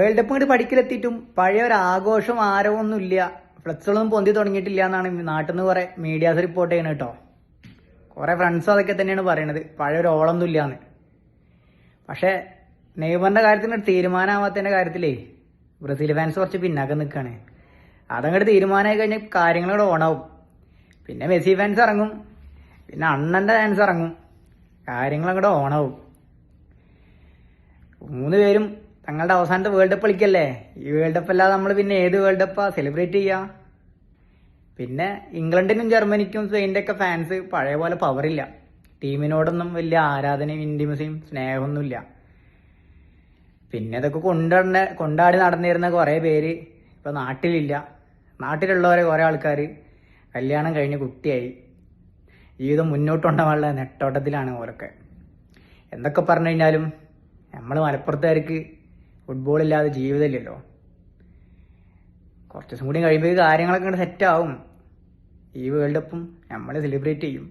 World cup ഇങ്ങോട്ട് പഠിക്കലെത്തിയിട്ടും പഴയ ഒരു ആഘോഷം ആരവൊന്നും ഇല്ല, ഫ്ലെക്സുകളൊന്നും പൊന്തി തുടങ്ങിയിട്ടില്ല എന്നാണ് നാട്ടിൽ നിന്ന് കുറെ മീഡിയാസ് റിപ്പോർട്ട് ചെയ്യണത് കേട്ടോ. കുറെ ഫ്രണ്ട്സും അതൊക്കെ തന്നെയാണ് പറയണത്, പഴയ ഒരു ഓളൊന്നും ഇല്ലാന്ന്. പക്ഷെ നെയ്മറിന്റെ കാര്യത്തിന് ഒരു തീരുമാനമാവാത്തതിന്റെ കാര്യത്തിലേ ബ്രസീൽ ഫാൻസ് കുറച്ച് പിന്നാക്കം നിൽക്കുകയാണ്. അതങ്ങോട്ട് തീരുമാനമായി കഴിഞ്ഞാൽ കാര്യങ്ങളോട് ഓണാവും. പിന്നെ മെസ്സി ഫാൻസ് ഇറങ്ങും, പിന്നെ അണ്ണന്റെ ഫാൻസ് ഇറങ്ങും, കാര്യങ്ങളങ്ങോട്ട് ഓണാവും. 3 പേരും തങ്ങളുടെ അവസാനത്തെ വേൾഡ് കപ്പ് കളിക്കല്ലേ. ഈ വേൾഡ് കപ്പ് അല്ലാതെ നമ്മൾ പിന്നെ ഏത് വേൾഡ് കപ്പാ സെലിബ്രേറ്റ് ചെയ്യാ? പിന്നെ ഇംഗ്ലണ്ടിനും ജർമ്മനിക്കും സ്പെയിനിന്റെ ഒക്കെ ഫാൻസ് പഴയ പോലെ പവറില്ല. ടീമിനോടൊന്നും വലിയ ആരാധനയും ഇന്റിമസിയും സ്നേഹമൊന്നുമില്ല. പിന്നെ ഇതൊക്കെ കൊണ്ടാടി നടന്നിരുന്ന കുറെ പേര് ഇപ്പൊ നാട്ടിലില്ല. നാട്ടിലുള്ളവരെ കുറെ ആൾക്കാർ കല്യാണം കഴിഞ്ഞ് കുട്ടിയായി ജീവിതം മുന്നോട്ടുണ്ടാവാനുള്ള നെട്ടോട്ടത്തിലാണ് ഓരൊക്കെ. എന്തൊക്കെ പറഞ്ഞു കഴിഞ്ഞാലും നമ്മൾ മലപ്പുറത്തുകാർക്ക് ഫുട്ബോൾ ഇല്ലാതെ ജീവിതമില്ലല്ലോ. കുറച്ച് ദിവസം കൂടി കഴിയുമ്പോൾ കാര്യങ്ങളൊക്കെ സെറ്റ് ആവും. ഈ വേൾഡ് കപ്പും നമ്മൾ സെലിബ്രേറ്റ് ചെയ്യും.